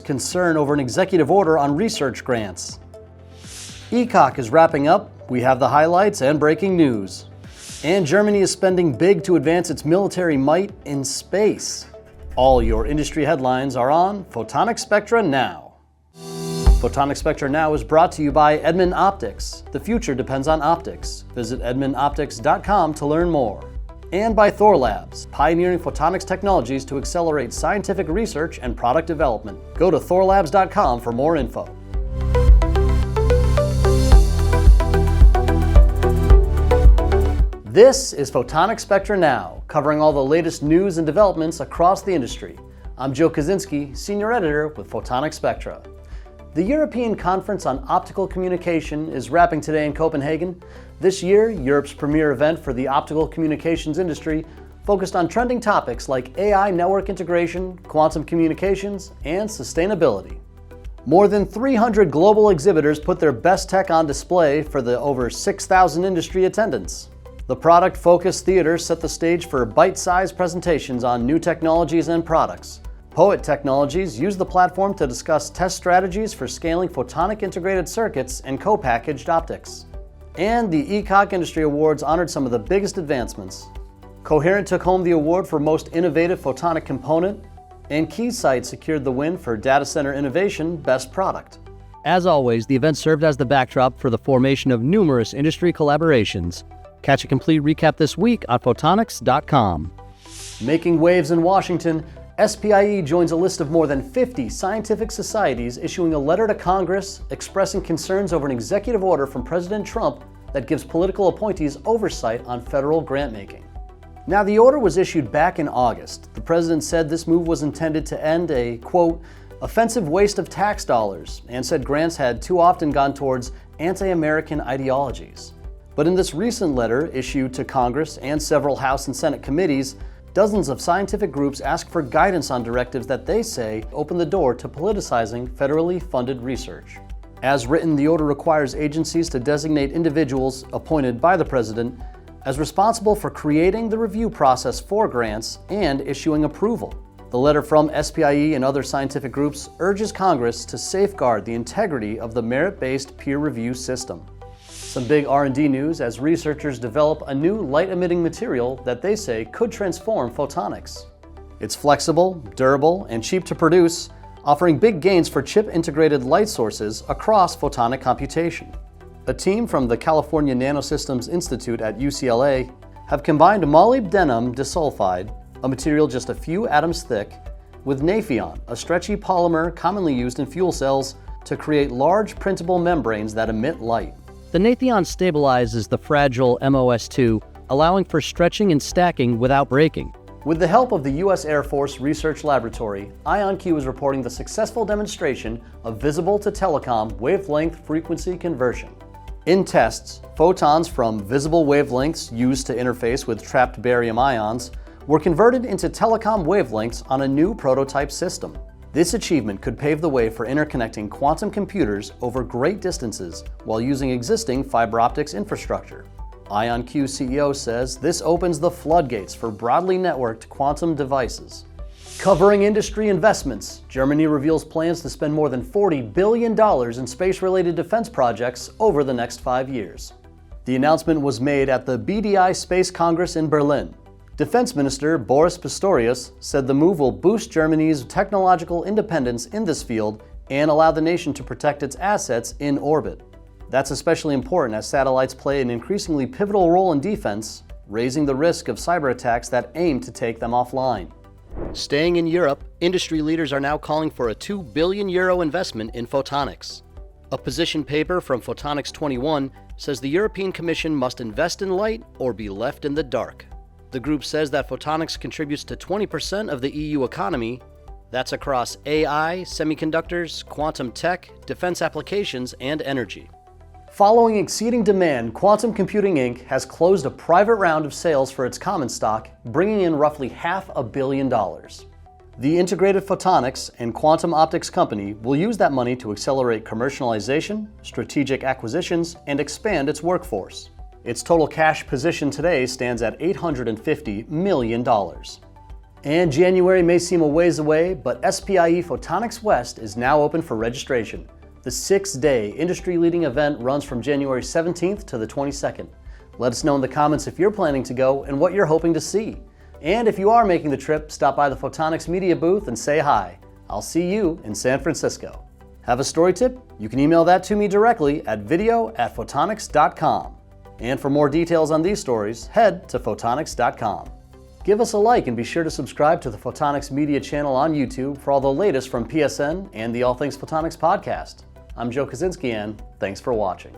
concern over an executive order on research grants. ECOC is wrapping up. We have the highlights and breaking news. And Germany is spending big to advance its military might in space. All your industry headlines are on Photonics Spectra Now. Photonics Spectra Now is brought to you by Edmund Optics. The future depends on optics. Visit edmundoptics.com to learn more. And by Thor Labs, pioneering photonics technologies to accelerate scientific research and product development. Go to thorlabs.com for more info. This is Photonics Spectra Now, covering all the latest news and developments across the industry. I'm Joe Kaczynski, Senior Editor with Photonics Spectra. The European Conference on Optical Communication is wrapping today in Copenhagen. This year, Europe's premier event for the optical communications industry focused on trending topics like AI network integration, quantum communications, and sustainability. More than 300 global exhibitors put their best tech on display for the over 6,000 industry attendants. The product-focused theater set the stage for bite-sized presentations on new technologies and products. Poet Technologies used the platform to discuss test strategies for scaling photonic integrated circuits and co-packaged optics. And the ECOC Industry Awards honored some of the biggest advancements. Coherent took home the award for Most Innovative Photonic Component, and Keysight secured the win for Data Center Innovation Best Product. As always, the event served as the backdrop for the formation of numerous industry collaborations. Catch a complete recap this week on photonics.com. Making waves in Washington, SPIE joins a list of more than 50 scientific societies issuing a letter to Congress expressing concerns over an executive order from President Trump that gives political appointees oversight on federal grant-making. Now, the order was issued back in August. The president said this move was intended to end a, quote, offensive waste of tax dollars, and said grants had too often gone towards anti-American ideologies. But in this recent letter issued to Congress and several House and Senate committees, dozens of scientific groups ask for guidance on directives that they say open the door to politicizing federally funded research. As written, the order requires agencies to designate individuals appointed by the president as responsible for creating the review process for grants and issuing approval. The letter from SPIE and other scientific groups urges Congress to safeguard the integrity of the merit-based peer review system. Some big R&D news as researchers develop a new light-emitting material that they say could transform photonics. It's flexible, durable, and cheap to produce, offering big gains for chip-integrated light sources across photonic computation. A team from the California NanoSystems Institute at UCLA have combined molybdenum disulfide, a material just a few atoms thick, with Nafion, a stretchy polymer commonly used in fuel cells, to create large printable membranes that emit light. The Nafion stabilizes the fragile MOS2, allowing for stretching and stacking without breaking. With the help of the U.S. Air Force Research Laboratory, IonQ is reporting the successful demonstration of visible-to-telecom wavelength frequency conversion. In tests, photons from visible wavelengths used to interface with trapped barium ions were converted into telecom wavelengths on a new prototype system. This achievement could pave the way for interconnecting quantum computers over great distances while using existing fiber optics infrastructure. IonQ CEO says this opens the floodgates for broadly networked quantum devices. Covering industry investments, Germany reveals plans to spend more than $40 billion in space-related defense projects over the next 5 years. The announcement was made at the BDI Space Congress in Berlin. Defense Minister Boris Pistorius said the move will boost Germany's technological independence in this field and allow the nation to protect its assets in orbit. That's especially important as satellites play an increasingly pivotal role in defense, raising the risk of cyber attacks that aim to take them offline. Staying in Europe, industry leaders are now calling for a €2 billion investment in photonics. A position paper from Photonics 21 says the European Commission must invest in light or be left in the dark. The group says that photonics contributes to 20% of the EU economy. That's across AI, semiconductors, quantum tech, defense applications, and energy. Following exceeding demand, Quantum Computing Inc. has closed a private round of sales for its common stock, bringing in roughly $500 million. The Integrated Photonics and Quantum Optics Company will use that money to accelerate commercialization, strategic acquisitions, and expand its workforce. Its total cash position today stands at $850 million. And January may seem a ways away, but SPIE Photonics West is now open for registration. The 6-day industry-leading event runs from January 17th to the 22nd. Let us know in the comments if you're planning to go and what you're hoping to see. And if you are making the trip, stop by the Photonics Media booth and say hi. I'll see you in San Francisco. Have a story tip? You can email that to me directly at video@photonics.com. And for more details on these stories, head to photonics.com. Give us a like and be sure to subscribe to the Photonics Media channel on YouTube for all the latest from PSN and the All Things Photonics podcast. I'm Joe Kaczynski, and thanks for watching.